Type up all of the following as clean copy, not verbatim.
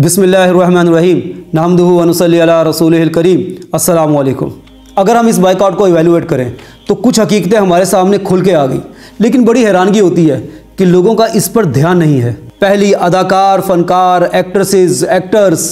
बिस्मिल्लाहिर्रहमानिर्रहीम नहमदुहु व नुसल्ली अला रसूलिहिल करीम। अस्सलामु अलैकुम। अगर हम इस बाइकआउट को इवैल्यूएट करें तो कुछ हकीकतें हमारे सामने खुल के आ गई, लेकिन बड़ी हैरानगी होती है कि लोगों का इस पर ध्यान नहीं है। पहली, अदाकार, फनकार, एक्ट्रेसेस, एक्टर्स,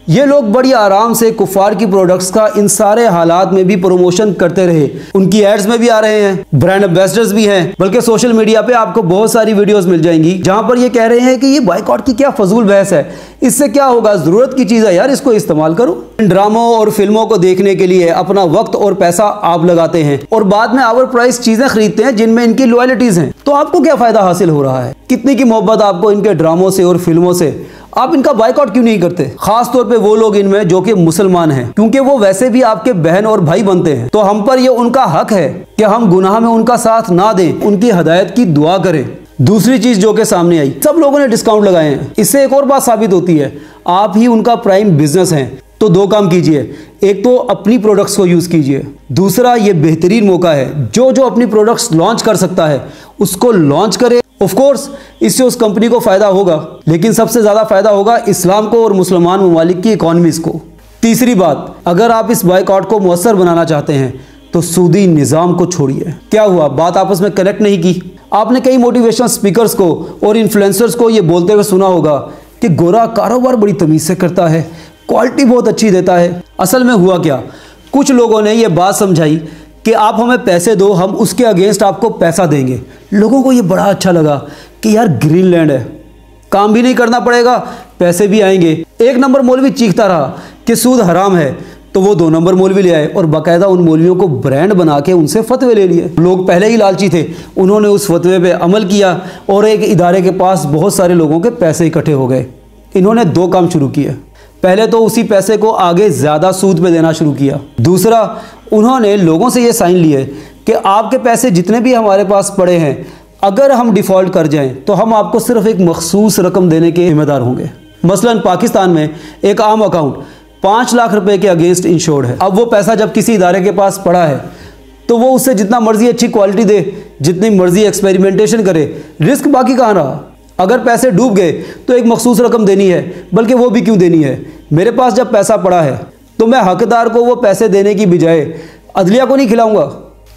ये लोग बड़ी आराम से कुफार की प्रोडक्ट्स का इन सारे हालात में भी प्रमोशन करते रहे। उनकी एड्स में भी आ रहे हैं, ब्रांड एम्बेसडर्स भी हैं, बल्कि सोशल मीडिया पे आपको बहुत सारी वीडियोस मिल जाएंगी जहां पर ये कह रहे हैं कि ये बाइकआउट की क्या फजूल बहस है, इससे क्या होगा, जरूरत की चीज़ है यार, इसको इस्तेमाल करो। इन ड्रामों और फिल्मों को देखने के लिए अपना वक्त और पैसा आप लगाते हैं और बाद में ओवर प्राइस चीज़ें खरीदते हैं जिनमें इनकी लॉयल्टीज हैं, तो आपको क्या फ़ायदा हासिल हो रहा है? कितनी की मोहब्बत आपको इनके ड्रामों से और फिल्मों से, आप इनका बाइकआउट क्यों नहीं करते? खास तौर पे वो लोग इनमें जो कि मुसलमान हैं, क्योंकि वो वैसे भी आपके बहन और भाई बनते हैं, तो हम पर ये उनका हक है कि हम गुनाह में उनका साथ ना दें, उनकी हदायत की दुआ करें। दूसरी चीज जो कि सामने आई, सब लोगों ने डिस्काउंट लगाए हैं। इससे एक और बात साबित होती है, आप ही उनका प्राइम बिजनेस हैं। तो दो काम कीजिए, एक तो अपनी प्रोडक्ट्स को यूज कीजिए, दूसरा ये बेहतरीन मौका है, जो जो अपनी प्रोडक्ट्स लॉन्च कर सकता है उसको लॉन्च करे। ऑफ कोर्स इससे उस कंपनी को फायदा होगा, लेकिन सबसे ज्यादा फायदा होगा इस्लाम को और मुसलमान ममालिक की इकोनॉमीज को। तीसरी बात, अगर आप इस बाइकआउट को मुअस्सर बनाना चाहते हैं तो सूदी निज़ाम को छोड़िए। क्या हुआ, बात आपस में कनेक्ट नहीं की? आपने कई मोटिवेशनल स्पीकर्स को और इन्फ्लुएंसर्स को ये बोलते हुए सुना होगा कि गोरा कारोबार बड़ी तमीज़ से करता है, क्वालिटी बहुत अच्छी देता है। असल में हुआ क्या, कुछ लोगों ने ये बात समझाई कि आप हमें पैसे दो, हम उसके अगेंस्ट आपको पैसा देंगे। लोगों को ये बड़ा अच्छा लगा कि यार ग्रीनलैंड है, काम भी नहीं करना पड़ेगा, पैसे भी आएंगे। एक नंबर मौलवी चीखता रहा कि सूद हराम है, तो वो 2 नंबर मौलवी ले आए और बाकायदा उन मौलवियों को ब्रांड बना के उनसे फतवे ले लिए। लोग पहले ही लालची थे, उन्होंने उस फतवे पे अमल किया और एक इदारे के पास बहुत सारे लोगों के पैसे इकट्ठे हो गए। इन्होंने 2 काम शुरू किए। पहले तो उसी पैसे को आगे ज़्यादा सूद पे देना शुरू किया। दूसरा, उन्होंने लोगों से ये साइन लिए कि आपके पैसे जितने भी हमारे पास पड़े हैं, अगर हम डिफ़ॉल्ट कर जाएं तो हम आपको सिर्फ एक मखसूस रकम देने के जिम्मेदार होंगे। मसलन पाकिस्तान में एक आम अकाउंट 5 लाख रुपए के अगेंस्ट इंश्योर्ड है। अब वो पैसा जब किसी इदारे के पास पड़ा है तो वो उससे जितना मर्जी अच्छी क्वालिटी दे, जितनी मर्जी एक्सपेरिमेंटेशन करे, रिस्क बाकी कहाँ रहा? अगर पैसे डूब गए तो एक मखसूस रकम देनी है, बल्कि वो भी क्यों देनी है? मेरे पास जब पैसा पड़ा है तो मैं हकदार को वो पैसे देने की बजाय अदलिया को नहीं खिलाऊंगा।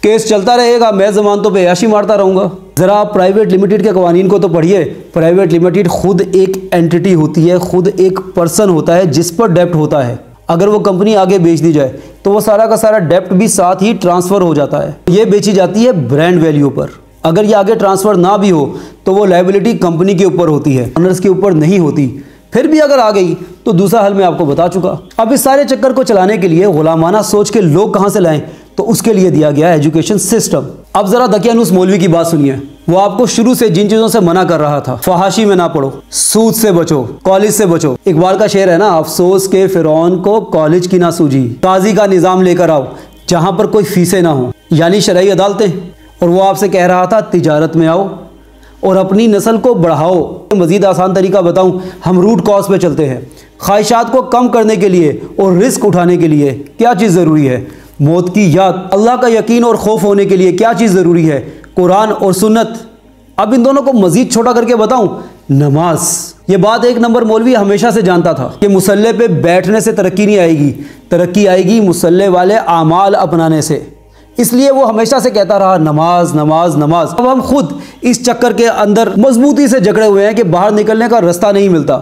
केस चलता रहेगा, मैं जमानतों पे याशी मारता रहूँगा। ज़रा आप प्राइवेट लिमिटेड के कवानीन को तो पढ़िए। प्राइवेट लिमिटेड खुद एक एंटिटी होती है, खुद एक पर्सन होता है जिस पर डेप्ट होता है। अगर वो कंपनी आगे बेच दी जाए तो वो सारा का सारा डेप्ट भी साथ ही ट्रांसफ़र हो जाता है। ये बेची जाती है ब्रांड वैल्यू पर। अगर ये आगे ट्रांसफ़र ना भी हो तो वो लायबिलिटी कंपनी के ऊपर होती है, ओनर्स के ऊपर नहीं होती। फिर भी अगर आ गई तो दूसरा हल मैं आपको बता चुका। अब इस सारे चक्कर को चलाने के लिए गुलामाना सोच के लोग कहाँ से लाएं, तो उसके लिए दिया गया एजुकेशन सिस्टम। अब जरा दकियानूस मौलवी की बात सुनिए। वो आपको शुरू से जिन चीजों से मना कर रहा था, फहाशी में ना पढ़ो, सूद से बचो, कॉलेज से बचो। इकबाल का शेर है ना, अफसोस के फिरौन को कॉलेज की ना सूझी, काजी का निजाम लेकर आओ जहां पर कोई फीसें ना हो, यानी शरई अदालतें। और वो आपसे कह रहा था तिजारत में आओ और अपनी नस्ल को बढ़ाओ। मजीद आसान तरीका बताऊं, हम रूट कॉज पे चलते हैं। ख्वाहिशात को कम करने के लिए और रिस्क उठाने के लिए क्या चीज़ ज़रूरी है? मौत की याद। अल्लाह का यकीन और खौफ होने के लिए क्या चीज़ ज़रूरी है? कुरान और सुन्नत। अब इन दोनों को मजीद छोटा करके बताऊं, नमाज। ये बात एक नंबर मौलवी हमेशा से जानता था कि मुसल्ले पे बैठने से तरक्की नहीं आएगी, तरक्की आएगी मुसल्ले वाले आमाल अपनाने से। इसलिए वो हमेशा से कहता रहा नमाज नमाज नमाज। अब हम खुद इस चक्कर के अंदर मजबूती से जकड़े हुए हैं कि बाहर निकलने का रास्ता नहीं मिलता।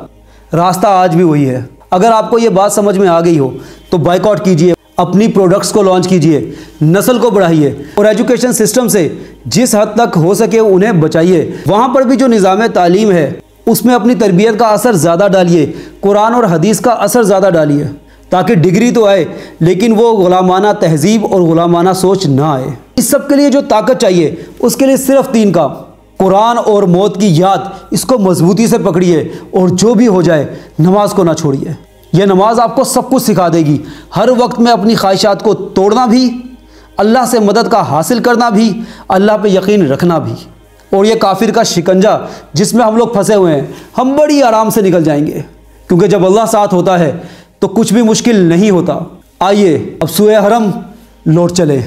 रास्ता आज भी वही है। अगर आपको ये बात समझ में आ गई हो तो बाइकआउट कीजिए, अपनी प्रोडक्ट्स को लॉन्च कीजिए, नस्ल को बढ़ाइए और एजुकेशन सिस्टम से जिस हद तक हो सके उन्हें बचाइए। वहाँ पर भी जो निज़ाम तालीम है उसमें अपनी तरबियत का असर ज़्यादा डालिए, कुरान और हदीस का असर ज़्यादा डालिए, ताकि डिग्री तो आए लेकिन वो गुलामाना तहजीब और गुलामाना सोच ना आए। इस सब के लिए जो ताकत चाहिए उसके लिए सिर्फ 3 काम, कुरान और मौत की याद, इसको मजबूती से पकड़िए और जो भी हो जाए नमाज को ना छोड़िए। यह नमाज आपको सब कुछ सिखा देगी, हर वक्त में अपनी ख्वाहिशात को तोड़ना भी, अल्लाह से मदद का हासिल करना भी, अल्लाह पे यकीन रखना भी। और ये काफिर का शिकंजा जिसमें हम लोग फंसे हुए हैं, हम बड़ी आराम से निकल जाएंगे, क्योंकि जब अल्लाह साथ होता है तो कुछ भी मुश्किल नहीं होता। आइए अब सूए हरम लौट चले।